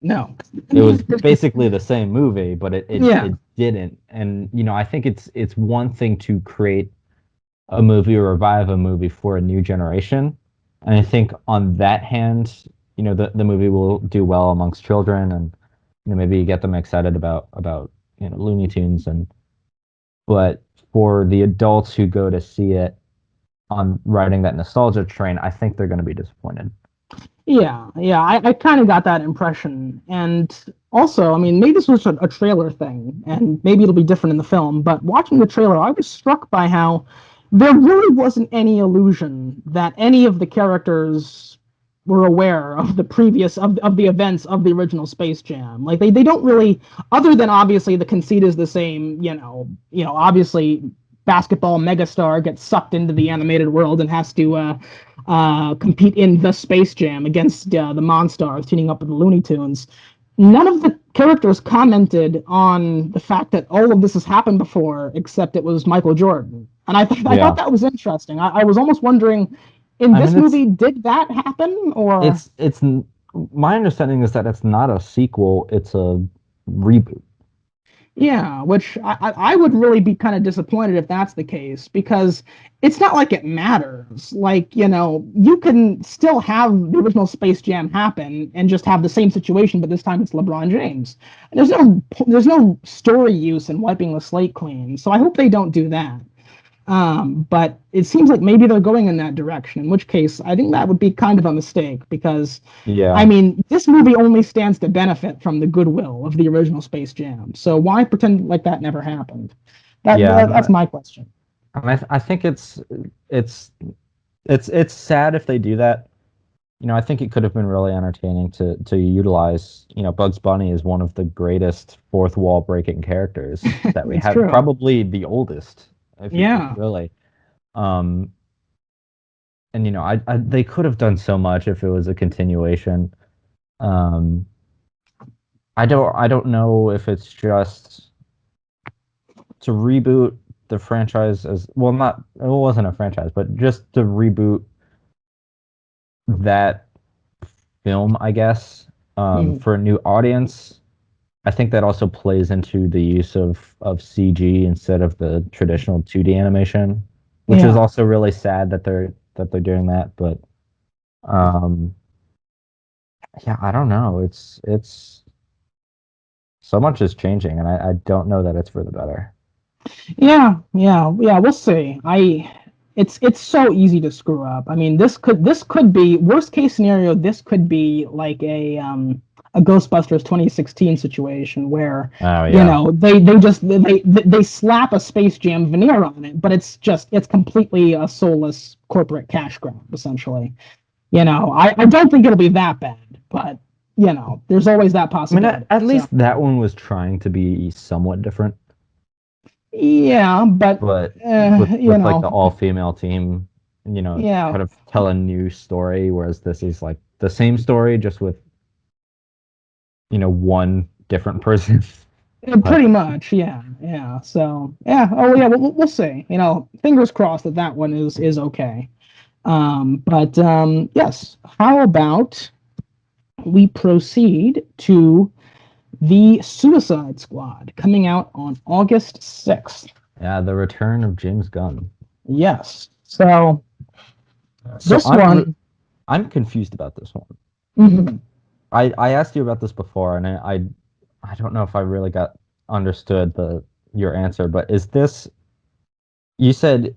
no. It was basically the same movie, but Yeah. it didn't. And I think it's one thing to create a movie or revive a movie for a new generation. And I think on that hand, the movie will do well amongst children and maybe get them excited about Looney Tunes and but for the adults who go to see it on riding that nostalgia train, I think they're going to be disappointed. Yeah, I kind of got that impression. And also, I mean, maybe this was a trailer thing, and maybe it'll be different in the film, but watching the trailer, I was struck by how there really wasn't any illusion that any of the characters were aware of of the events of the original Space Jam. Like they don't really, other than obviously the conceit is the same, obviously basketball megastar gets sucked into the animated world and has to compete in the Space Jam against the Monstars, teaming up with the Looney Tunes. None of the characters commented on the fact that all of this has happened before, except it was Michael Jordan. And I thought Yeah. that was interesting. I was almost wondering, in I this mean, movie, did that happen or? it's my understanding is that it's not a sequel, it's a reboot. Yeah, which I would really be kind of disappointed if that's the case because it's not like it matters. Like, you can still have the original Space Jam happen and just have the same situation, but this time it's LeBron James. And there's no story use in wiping the slate clean. So I hope they don't do that. But it seems like maybe they're going in that direction, in which case I think that would be kind of a mistake because, I Yeah. mean, this movie only stands to benefit from the goodwill of the original Space Jam. So why pretend like that never happened? That's my question. I think it's it's sad if they do that. I think it could have been really entertaining to utilize. Bugs Bunny is one of the greatest fourth wall breaking characters that we It's have, true. probably the oldest, if Yeah. really. Um, and they could have done so much if it was a continuation. Um, I don't know if it's just to reboot the franchise as well. Not it wasn't a franchise, but just to reboot that film, I guess, Mhm. for a new audience. I think that also plays into the use of CG instead of the traditional 2D animation, which is Yeah. also really sad that they're doing that. But um, yeah, I don't know. It's so much is changing, and I don't know that it's for the better. Yeah. We'll see. It's so easy to screw up. I mean, this could be worst case scenario. This could be like a Ghostbusters 2016 situation where Oh yeah, they slap a Space Jam veneer on it, but it's completely a soulless corporate cash grab essentially. I don't think it'll be that bad, but there's always that I mean, possibility. at So least that one was trying to be somewhat different, yeah, but but with uh, you with like the know, all female team, yeah. kind of tell a new story, whereas this is like the same story just with one different person. But Pretty much, yeah. So, yeah. Oh, yeah. We'll see. Fingers crossed that that one is okay. But yes. How about we proceed to the Suicide Squad coming out on August 6th? yeah, the return of James Gunn. Yes. So So this one. I'm confused about this one. Mhm. I asked you about this before, and I don't know if I really got understood the your answer, but is this you said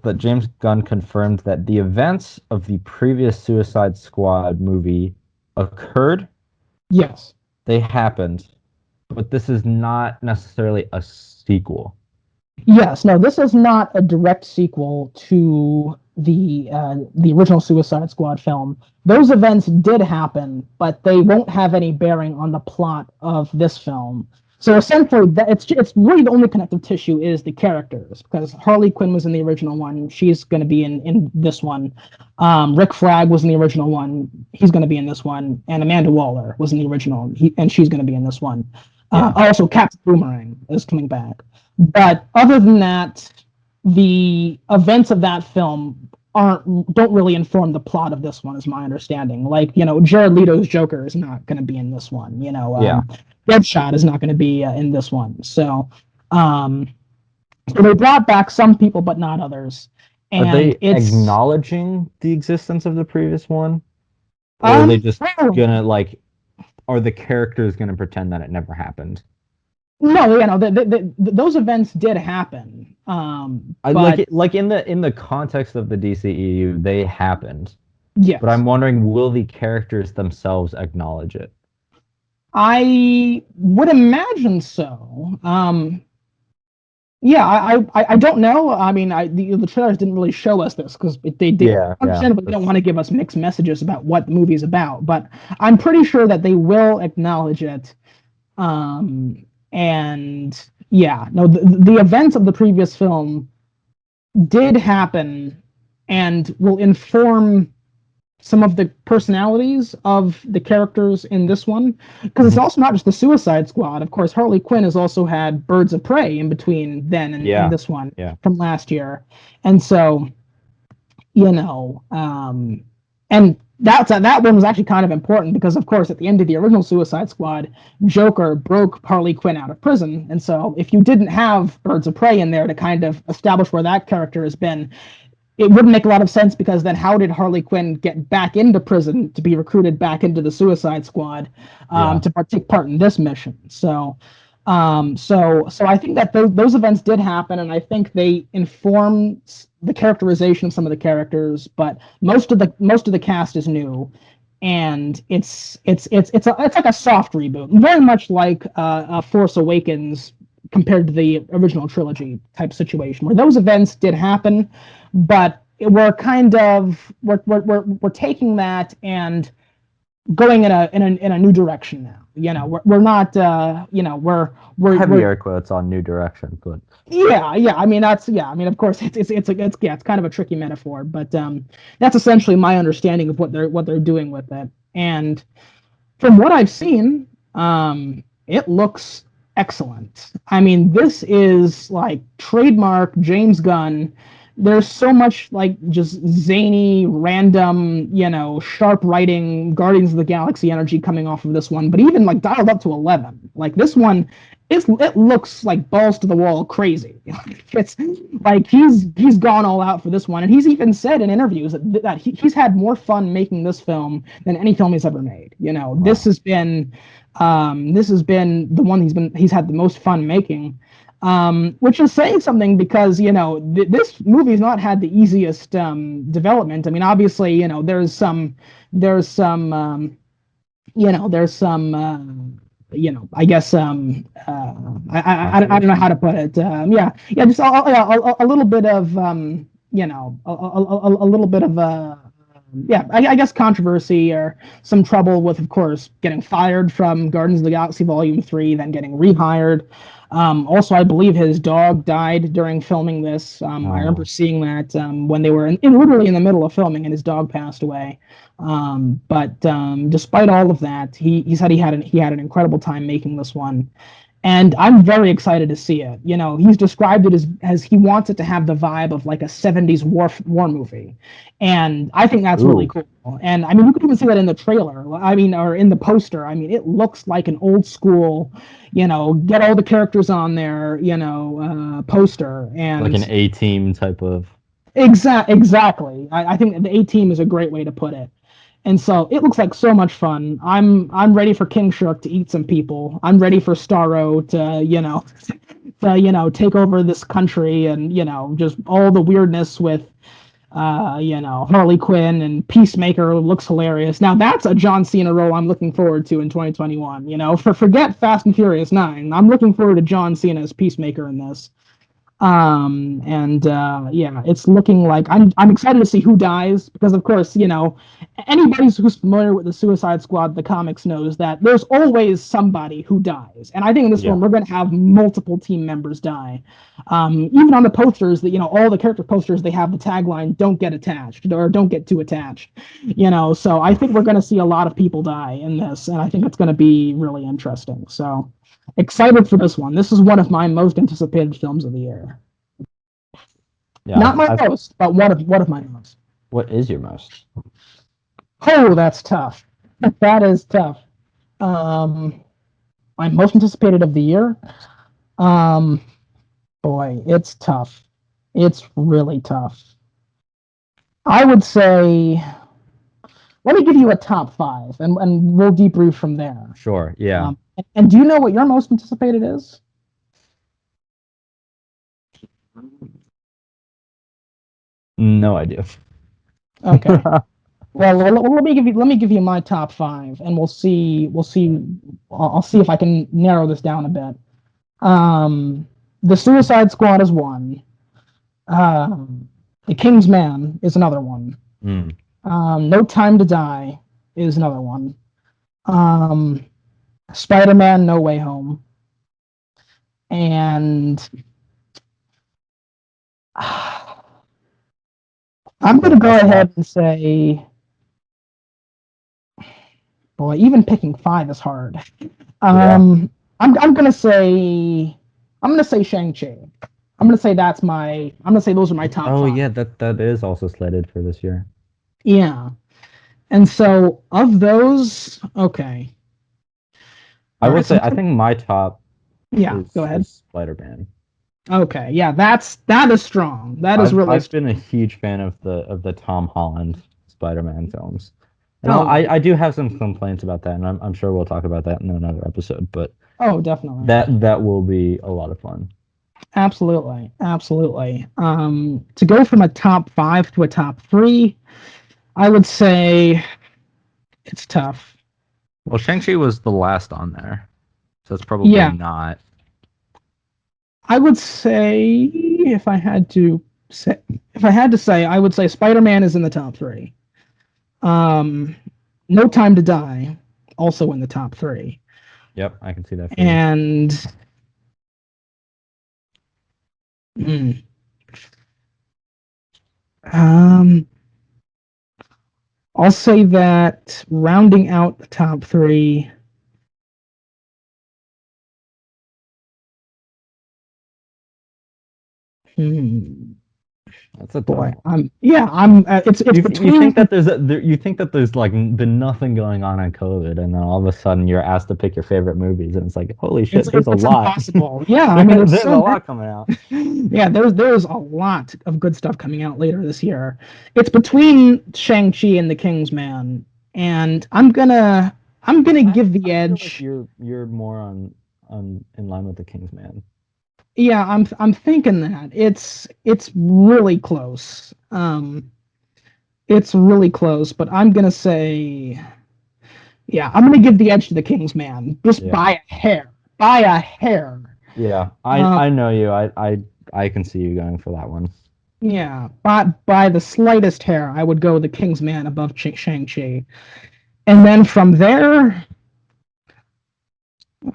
that James Gunn confirmed that the events of the previous Suicide Squad movie occurred, Yes. they happened, but this is not necessarily a sequel. Yes, no, this is not a direct sequel to the original Suicide Squad film. Those events did happen, but they won't have any bearing on the plot of this film. So essentially, it's really the only connective tissue is the characters because Harley Quinn was in the original one. She's going to be in this one. Rick Flag was in the original one. He's going to be in this one, and Amanda Waller was in the original, and she's going to be in this one. Yeah. Also, Captain Boomerang is coming back. But other than that, the events of that film don't really inform the plot of this one, is my understanding. Like, Jared Leto's Joker is not going to be in this one. Yeah. Deadshot is not going to be in this one. Um, so they brought back some people, but not others. Are And they it's acknowledging the existence of the previous one? Or are they just well, gonna like are the characters gonna pretend that it never happened? no, those events did happen. I like But it like in the context of the DCEU, they happened. But yes, I'm wondering, will the characters themselves acknowledge it? I would imagine so. Yeah, I don't know. I mean, the trailers didn't really show us this because they did Yeah, yeah. understandably they don't want to give us mixed messages about what the movie's about. But I'm pretty sure that they will acknowledge it. And yeah, no, the events of the previous film did happen and will inform some of the personalities of the characters in this one because it's Mhm. also not just the Suicide Squad. Of course, Harley Quinn has also had Birds of Prey in between then and Yeah, this one yeah. from last year, and so you know, um, and that one was actually kind of important because, of course, at the end of the original Suicide Squad, Joker broke Harley Quinn out of prison, and so if you didn't have Birds of Prey in there to kind of establish where that character has been, it wouldn't make a lot of sense because then how did Harley Quinn get back into prison to be recruited back into the Suicide Squad Yeah. to take part in this mission? So I think that those events did happen, and I think they inform the characterization of some of the characters. But most of the cast is new, and it's like a soft reboot, very much like Force Awakens compared to the original trilogy type situation, where those events did happen, but we're taking that and going in a new direction now. We're not Heavy we're air quotes on new direction, but yeah. I mean that's yeah. I mean of course it's kind of a tricky metaphor, but that's essentially my understanding of what they're doing with it. And from what I've seen, it looks excellent. I mean, this is like trademark James Gunn. There's so much like just zany, random, sharp writing, Guardians of the Galaxy energy coming off of this one, but even like dialed up to 11. Like this one, it looks like balls to the wall crazy. It's like he's gone all out for this one, and he's even said in interviews that he's had more fun making this film than any film he's ever made. This wow. has been the one he's had the most fun making, which is saying something because this movie's not had the easiest development. I mean, obviously, there's some there's some I guess I don't know how to put it. Yeah, just a little bit of a little bit of yeah, I guess controversy or some trouble with, of course, getting fired from Guardians of the Galaxy Volume 3, then getting rehired. Also, I believe his dog died during filming this. I remember Oh, seeing that when they were literally in the middle of filming, and his dog passed away. But despite all of that, he said he had an incredible time making this one, and I'm very excited to see it. He's described it as he wants it to have the vibe of like a 70s war movie, and I think that's really ooh, cool. And I mean, you could even see that in the trailer. I mean, or in the poster. I mean, it looks like an old school, get all the characters on there, poster. like an And A-team type of. exactly. I think the A team is a great way to put it. And so it looks like so much fun. I'm ready for King Shark to eat some people. I'm ready for Starro to take over this country, and just all the weirdness with Harley Quinn, and Peacemaker looks hilarious. Now that's a John Cena role I'm looking forward to in 2021. Forget Fast and Furious 9. I'm looking forward to John Cena as Peacemaker in this. And yeah, it's looking like I'm excited to see who dies, because of course, anybody who's familiar with the Suicide Squad, the comics, knows that there's always somebody who dies. And I think in this Yeah. one we're going to have multiple team members die. Even on the posters, that all the character posters, they have the tagline "Don't get attached" or "Don't get too attached." So I think we're going to see a lot of people die in this, and I think it's going to be really interesting. So excited for this one. This is one of my most anticipated films of the year. Yeah, Not my I've most, but one of my most. what is your most? Oh, that's tough. That is tough. Um, my most anticipated of the year. Um, boy, it's tough. It's really tough. I would say, let me give you a top five, and we'll debrief from there. Sure, yeah. And do you know what your most anticipated is? No idea. Okay. Well, let me give you my top five, and we'll see. I'll see if I can narrow this down a bit. The Suicide Squad is one. The King's Man is another one. Mm. No Time to Die is another one. Um, Spider-Man: No Way Home, and I'm Is that gonna a go best ahead lock? and say, boy, even picking five is hard. Yeah. I'm gonna say Shang-Chi. I'm gonna say those are my top Oh five. yeah, that is also slated for this year. Yeah. And so of those, okay. I All will right. So say I think my top yeah, go is ahead. Spider-Man. Okay. Yeah, that is strong. That is really I've been a strong. huge fan of the Tom Holland Spider-Man films. And Oh yeah. I do have some complaints about that, and I'm sure we'll talk about that in another episode, but Oh, definitely. that will be a lot of fun. Absolutely. Absolutely. To go from a top five to a top three, I would say it's tough. Well, Shang-Chi was the last on there, so it's probably Yeah. not. I would say if I had to say, I would say Spider-Man is in the top three. Um, No Time to Die, also in the top three. Yep, I can see that for you. And mm, um, I'll say that rounding out the top three. Hmm, That's a tough boy, one. I'm. It's You between. think that you think that there's like been nothing going on COVID, and then all of a sudden you're asked to pick your favorite movies, and it's like, holy shit, there's a It's lot. impossible. Yeah, I mean, there's There's a so lot coming out. yeah, there's a lot of good stuff coming out later this year. It's between Shang-Chi and the Kingsman, and I'm gonna give I the feel like edge. you're more on in line with the King's Man. Yeah, I'm thinking that it's really close. It's really close, but I'm gonna say, yeah, I'm gonna give the edge to the Kingsman just Yeah. by a hair, by a hair. Yeah, Um, I know you. I can see you going for that one. yeah, by the slightest hair, I would go the Kingsman above Shang-Chi. And then from there,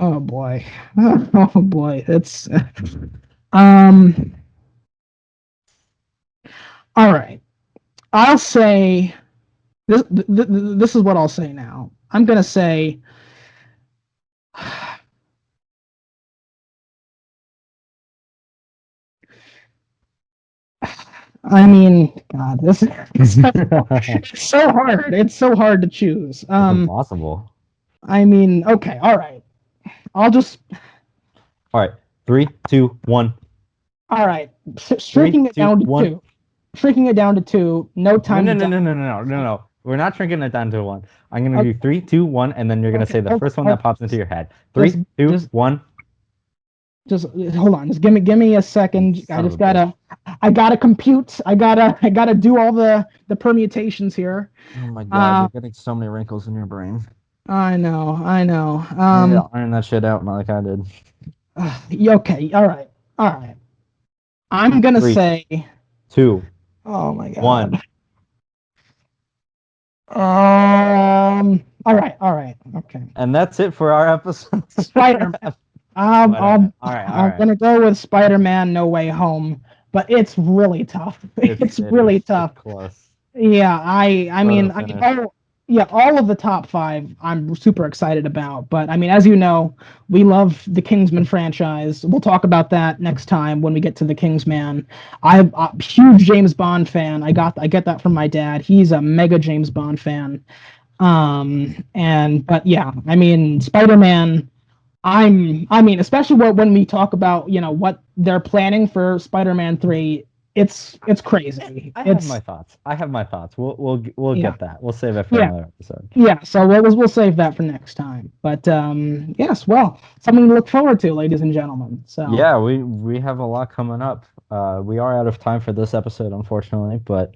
oh boy, oh boy, it's um. All right, I'll say this is what I'll say now. I'm gonna say, I mean, God, this it's so hard. It's so hard to choose. It's impossible. I mean, okay, all right. I'll just All right, three, two, one. all right. Three, Shrinking it two, down to one. two. Shrinking it down to two. No No, time no, to no, die. no, no, no, no, no, no. We're not shrinking it down to one. I'm gonna do Okay, three, two, one, and then you're gonna okay, say the okay, first one that okay. pops into your head. Just, Three, two, just, one. just hold on. Just give me a You second. son of a bitch. I gotta compute. I gotta do all the permutations here. Oh my God, Uh, you're getting so many wrinkles in your brain. I know, I know. You need to iron that shit out like I did. Okay, all right. I'm gonna Three, say, two, oh my one. God. All right, okay. And that's it for our episode. Spider-Man. Um, Spider-Man. I'm, All right, all I'm right. gonna go with Spider-Man No Way Home, but it's really tough. It's really It's tough. close. Yeah, Photo I mean, finish. all of the top five I'm super excited about. But I mean, as you know, we love the Kingsman franchise. We'll talk about that next time when we get to the Kingsman. I'm a huge James Bond fan. I get that from my dad. He's a mega James Bond fan. And but yeah, I mean, Spider-Man. I mean, especially when we talk about, what they're planning for Spider-Man 3, it's crazy. I have my It's thoughts. I have my thoughts. We'll yeah. get that. We'll save it for Yeah. another episode. Yeah, so we'll save that for next time. But yes, well, something to look forward to, ladies and gentlemen. So, Yeah, we have a lot coming up. We are out of time for this episode, unfortunately, but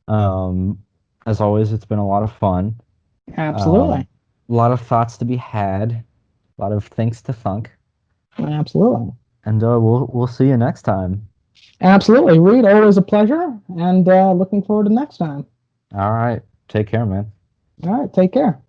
um, as always, it's been a lot of fun. absolutely. A lot of thoughts to be had, a lot of things to thunk, Absolutely. and we'll see you next time. Absolutely. Reed, always a pleasure, and looking forward to next time. All right, take care, man. All right, take care.